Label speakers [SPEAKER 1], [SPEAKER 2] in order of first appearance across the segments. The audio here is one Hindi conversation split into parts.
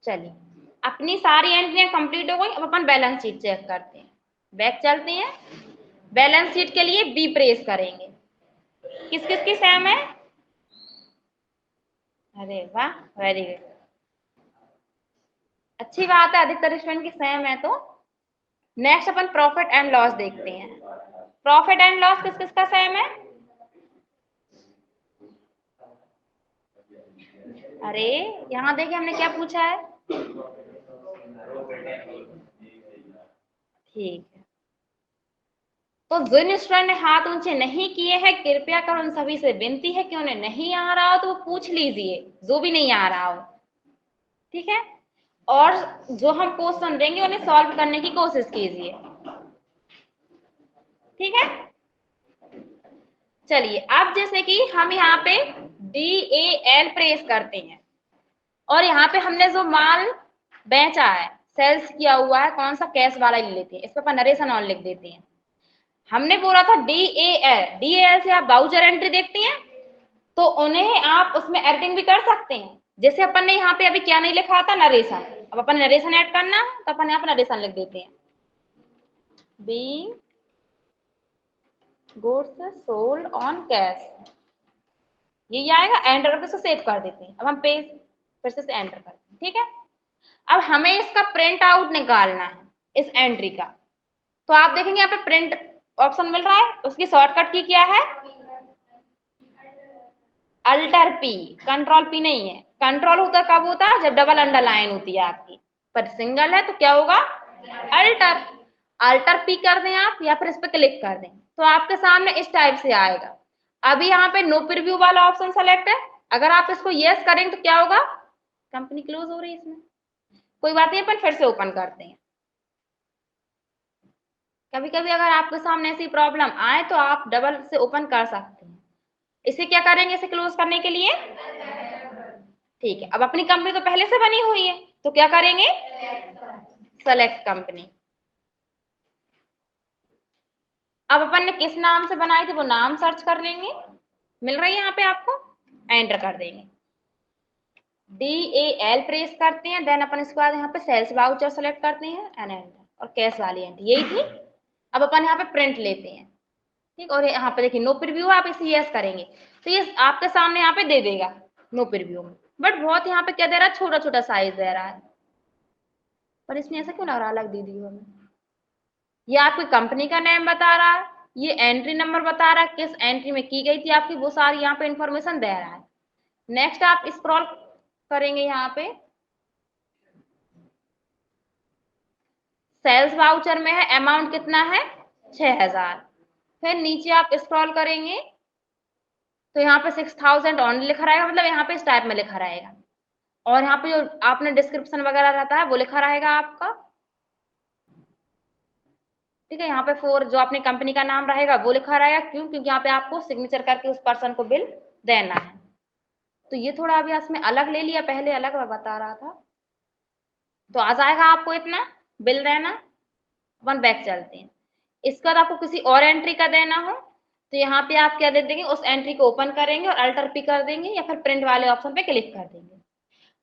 [SPEAKER 1] चलिए अपनी सारी एंट्रियां कंप्लीट हो गई। अब अपन बैलेंस शीट चेक करते हैं। बैक चलते हैं। बैलेंस शीट के लिए बी प्रेस करेंगे। किस किस की सेम है? अरे वाह, वेरी गुड, अच्छी बात है, अधिकतर स्टूडेंट की सेम है। तो next upon profit and loss देखते हैं। प्रॉफिट एंड लॉस किस किस का सेम है? अरे यहाँ देखिए हमने क्या पूछा है। ठीक है, तो जिन स्टूडेंट ने हाथ ऊंचे नहीं किए हैं कृपया कर उन सभी से विनती है कि उन्हें नहीं आ रहा हो तो वो पूछ लीजिए, जो भी नहीं आ रहा हो। ठीक है, और जो हम क्वेश्चन देंगे उन्हें सॉल्व करने की कोशिश कीजिए। ठीक है, चलिए अब जैसे कि हम यहाँ पे DAL प्रेस करते हैं और यहाँ पे हमने जो माल बेचा है, सेल्स किया हुआ है, कौन सा, कैश वाला ले लेते हैं। इस पर अपन नरेशन ऑन लिख देते हैं। हमने बोला था DAL से आप वाउचर एंट्री देखती हैं तो उन्हें आप उसमें एडिटिंग भी कर सकते हैं। जैसे अपन ने यहाँ पे अभी क्या नहीं लिखा था, नरेशन। अब अपन नरेशन ऐड करना तो अपन यहाँ पे नरेशन लिख देते हैं, be goods sold on cash, ये आएगा। एंटर करके सेव कर देते हैं। अब हम पेज फिर से एंटर करते हैं। ठीक है, अब हमें इसका प्रिंट आउट निकालना है इस एंट्री का। तो आप देखेंगे यहाँ पे प्रिंट ऑप्शन मिल रहा है, उसकी शॉर्टकट की क्या है, अल्टर पी, कंट्रोल पी नहीं है। कंट्रोल होता कब होता है, जब डबल अंडरलाइन होती है आपकी, पर सिंगल है तो क्या होगा, अल्टर। अल्टर पी कर दें आप या फिर इस पर क्लिक कर दें तो आपके सामने इस टाइप से आएगा। अभी यहाँ पे नो प्रीव्यू वाला ऑप्शन सेलेक्ट है, अगर आप इसको यस करेंगे तो क्या होगा, कंपनी क्लोज हो रही है इसमें, कोई बात नहीं, अपन फिर से ओपन करते हैं। कभी कभी अगर आपके सामने ऐसी प्रॉब्लम आए तो आप डबल से ओपन कर सकते हैं। इसे क्या करेंगे, इसे क्लोज करने के लिए, ठीक है। अब अपनी कंपनी तो पहले से बनी हुई है तो क्या करेंगे, सेलेक्ट कंपनी। अब अपन ने किस नाम से बनाई थी वो नाम सर्च कर लेंगे, मिल रही है यहाँ पे आपको, एंटर कर देंगे। DAL प्रेस करते हैं, देन अपन इसके बाद यहाँ पे सेल्स वाउचर सेलेक्ट करते हैं एंड एंटर, और कैश वाली एंट्री यही थी। अब अपन यहाँ पे प्रिंट लेते हैं। ठीक, और यहाँ पे देखिए नो प्रीव्यू, आप इसे यस करेंगे तो ये आपके सामने यहाँ पे दे देगा नो प्रीव्यू में, बट बहुत यहाँ पे क्या दे रहा है, छोटा छोटा साइज दे रहा है। पर इसमें ऐसा क्यों लग रहा है अलग दीदी हमें, ये आपकी कंपनी का नेम बता रहा है, ये एंट्री नंबर बता रहा है, किस एंट्री में की गई थी आपकी, वो सारी यहाँ पे इंफॉर्मेशन दे रहा है। नेक्स्ट आप स्क्रॉल करेंगे यहाँ पे, सेल्स वाउचर में है, अमाउंट कितना है 6000। फिर नीचे आप स्क्रॉल करेंगे तो यहाँ पे 6000 ऑनली लिखा रहेगा, मतलब यहाँ पे इस टाइप में लिखा रहेगा, और यहाँ पे जो आपने डिस्क्रिप्शन वगैरह रहता है वो लिखा रहेगा आपका। ठीक है, यहाँ पे फोर जो अपनी कंपनी का नाम रहेगा वो लिखा रहेगा, क्यों, क्योंकि यहाँ पे आपको सिग्नेचर करके उस पर्सन को बिल देना है। तो ये थोड़ा अभी इसमें अलग ले लिया, पहले अलग बता रहा था। तो आ जाएगा आपको इतना बिल देना। अपन बैक चलते हैं। इसके बाद आपको किसी और एंट्री का देना हो तो यहाँ पे आप क्या दे देंगे, उस एंट्री को ओपन करेंगे और अल्टर पी कर देंगे या फिर प्रिंट वाले ऑप्शन पे क्लिक कर देंगे।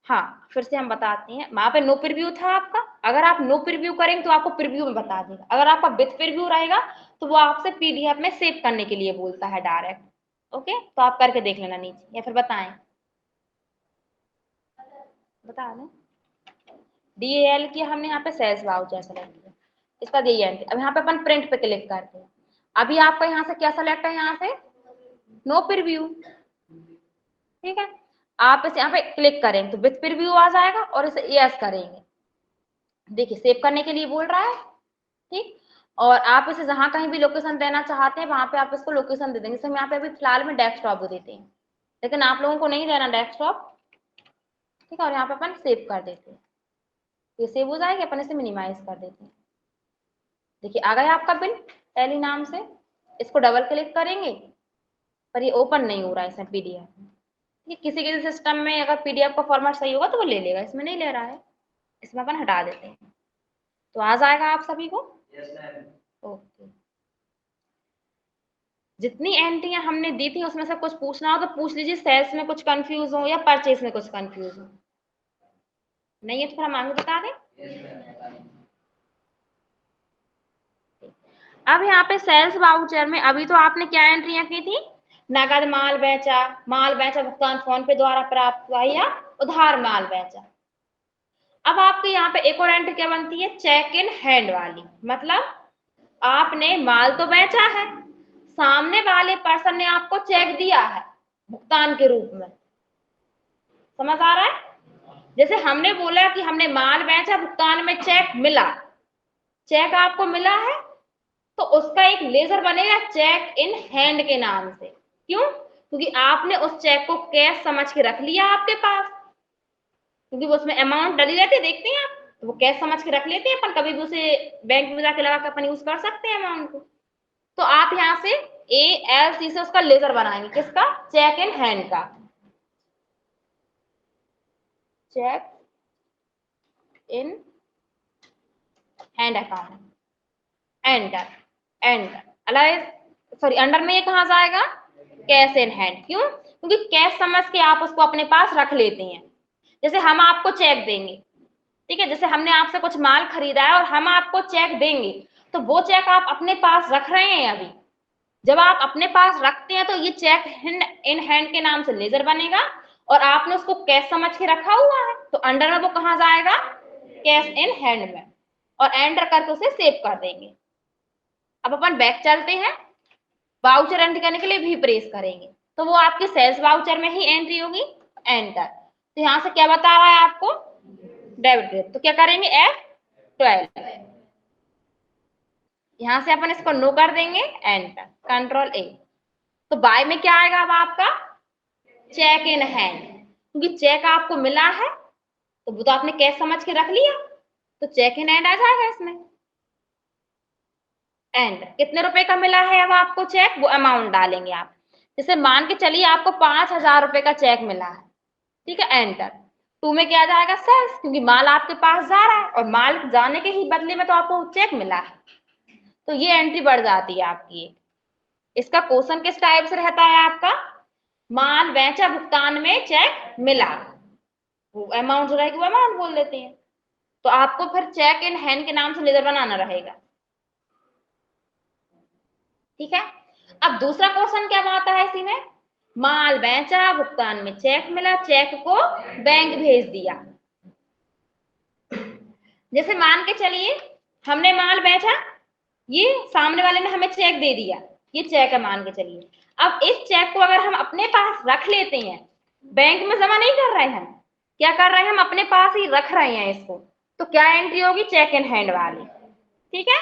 [SPEAKER 1] हाँ, फिर से हम बताते हैं, वहां पे नो प्रीव्यू था आपका, अगर आप नो प्रीव्यू करेंगे तो आपको प्रीव्यू में बता देगा। अगर आपका विथ प्रीव्यू रहेगा तो वो आपसे PDF में सेव करने के लिए बोलता है डायरेक्ट। ओके, तो आप करके देख लेना नीचे, या फिर बताएं, बता दें। DAL की हमने यहाँ पे सेल्स वाउचर सेलेक्ट किया, इसका यही एंट्री। अब यहाँ पे अपन प्रिंट पे क्लिक करते हैं। अभी आपका यहाँ से क्या सेलेक्ट है, यहाँ से नो प्रीव्यू। ठीक है, आप इसे यहाँ पे क्लिक करेंगे तो विथ प्रीव्यू आ जाएगा और इसे यस करेंगे, देखिए सेव करने के लिए बोल रहा है। ठीक, और आप इसे जहां कहीं भी लोकेशन देना चाहते हैं वहां पे आप इसको लोकेशन दे देंगे। जैसे हम यहाँ पे अभी फिलहाल में डेस्कटॉप देते हैं, लेकिन आप लोगों को नहीं देना डेस्कटॉप। ठीक है, और यहाँ पे अपन सेव कर देते हैं, ये सेव हो जाएगा, अपन इसे मिनिमाइज कर देते हैं। देखिए आ गया आपका बिल टैली नाम से। इसको डबल क्लिक करेंगे पर ये ओपन नहीं हो रहा है इसमें PDF। ये किसी किसी सिस्टम में अगर PDF का फॉर्मेट सही होगा तो वो ले लेगा, इसमें नहीं ले रहा है, इसमें अपन हटा देते हैं। तो आ जाएगा आप सभी को। ओके, जितनी एंट्रियां हमने दी थी उसमें से कुछ पूछना हो तो पूछ लीजिए, सेल्स में कुछ कंफ्यूज हो या परचेज में कुछ कंफ्यूज हो। नहीं है तो फिर हम आगे बता दें। अब यहाँ पे सेल्स वाउचर में अभी तो आपने क्या एंट्रियां की थी, नगद माल बेचा भुगतान फोन पे द्वारा प्राप्त हुआ या उधार माल बेचा। अब आपके यहाँ पे एक और एंट्री क्या बनती है, चेक इन हैंड वाली, मतलब आपने माल तो बेचा है, सामने वाले पर्सन ने आपको चेक दिया है भुगतान के रूप में, समझ आ रहा है। जैसे हमने बोला कि हमने माल बेचा, भुगतान में चेक मिला, चेक आपको मिला है तो उसका एक लेजर बनेगा चेक इन हैंड के नाम से। क्यों, क्योंकि आपने उस चेक को कैश समझ के रख लिया आपके पास, क्योंकि वो उसमें अमाउंट डली रहती है, देखते हैं आप, तो वो कैश समझ के रख लेते हैं अपन, कभी भी उसे बैंक में जाके लगा के अपन यूज कर सकते हैं अमाउंट को। तो आप यहाँ से ALC से उसका लेजर बनाएंगे, किसका, चेक इन हैंड का, cheque in hand account, enter, enter अलाइज, सॉरी अंडर में ये कहाँ जाएगा, कैश इन हैंड। क्यों, क्योंकि कैश समझ के आप उसको अपने पास रख लेते हैं। जैसे हम आपको चेक देंगे, ठीक है, जैसे हमने आपसे कुछ माल खरीदा है और हम आपको चेक देंगे, तो वो चेक आप अपने पास रख रहे हैं अभी, जब आप अपने पास रखते हैं तो ये चेक इन हैंड के नाम से लेजर बनेगा और आपने उसको कैश समझ के रखा हुआ है, तो अंडर में वो कहाँ जाएगा, कैश इन हैंड में, और एंटर करके उसे सेव कर देंगे। अब अपन बैक चलते हैं, वाउचर एंट्री करने के लिए भी प्रेस करेंगे तो वो आपके सेल्स वाउचर में ही एंट्री होगी, एंटर। तो यहाँ से क्या बता रहा है आपको, डेबिट क्रेडिट, तो क्या करेंगे F12, यहां से अपन इसको नो कर देंगे, एंटर, कंट्रोल A। तो बाय में क्या आएगा अब आपका, चेक इन हैंड, क्योंकि चेक आपको मिला है तो वो तो आपने कैश समझ के रख लिया, तो चेक इन हैंड आ जाएगा इसमें। एंड कितने रुपए का मिला है अब आपको चेक, वो अमाउंट डालेंगे आप, जैसे मान के चलिए आपको 5,000 रुपए का चेक मिला है, ठीक है, एंटर। टू में क्या जाएगा, सेल्स, क्योंकि माल आपके पास जा रहा है और माल जाने के ही बदले में तो आपको चेक मिला है, तो ये एंट्री बढ़ जाती है आपकी। इसका क्वेश्चन किस टाइप से रहता है आपका, माल बेचा भुगतान में चेक मिला, वो अमाउंट जो रहेगी वो अमाउंट बोल देते हैं, तो आपको फिर चेक इन हैंड के नाम से लेजर बनाना रहेगा, ठीक है। अब दूसरा क्वेश्चन क्या आता है इसी में, माल बेचा भुगतान में चेक मिला, चेक को बैंक भेज दिया। जैसे मान के चलिए हमने माल बेचा, ये सामने वाले ने हमें चेक दे दिया, ये चेक है मान के चलिए, अब इस चेक को अगर हम अपने पास रख लेते हैं, बैंक में जमा नहीं कर रहे हैं, क्या कर रहे हैं, हम अपने पास ही रख रहे हैं इसको, तो क्या एंट्री होगी, चेक इन हैंड वाली, ठीक है।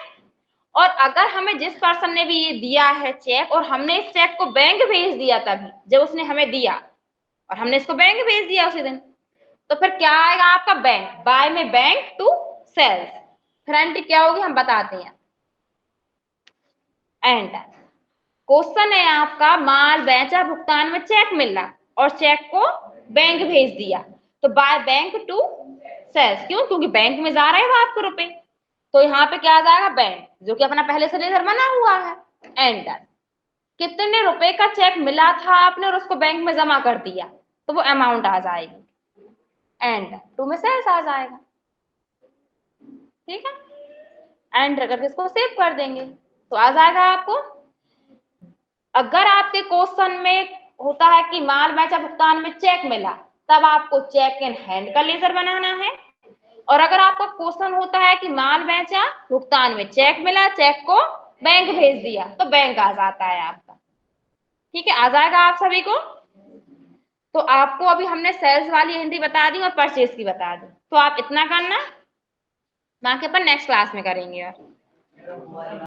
[SPEAKER 1] और अगर हमें जिस पर्सन ने भी ये दिया है चेक और हमने इस चेक को बैंक भेज दिया, तभी जब उसने हमें दिया और हमने इसको बैंक भेज दिया उसी दिन, तो फिर क्या आएगा आपका, बैंक, बाय में बैंक टू सेल्स, फिर एंट्री क्या होगी हम बताते हैं, एंटर। क्वेश्चन है आपका, माल बेचा भुगतान में चेक मिला और चेक को बैंक भेज दिया, तो बाय बैंक टू सेल्स, क्यों, क्योंकि बैंक में जा रहे हैं आपको रुपए, तो यहाँ पे क्या आ जाएगा, बैंक, जो कि अपना पहले से लेजर बना हुआ है, एंटर। कितने रुपए का चेक मिला था आपने और उसको बैंक में जमा कर दिया, तो वो अमाउंट आ जाएगी, एंटर, टू में सेल्स आ जाएगा, ठीक है, एंटर करके इसको सेव कर देंगे तो आ जाएगा आपको। अगर आपके क्वेश्चन में होता है कि माल बेचा भुगतान में चेक मिला, तब आपको चेक इन हैंड का लेजर बनाना है, और अगर आपका क्वेश्चन होता है कि माल बेचा भुगतान में चेक मिला, चेक को बैंक भेज दिया, तो बैंक आ जाता है आपका, ठीक है, आ जाएगा आप सभी को। तो आपको अभी हमने सेल्स वाली एंट्री बता दी और परचेज की बता दी, तो आप इतना करना, बाकी अपन नेक्स्ट क्लास में करेंगे।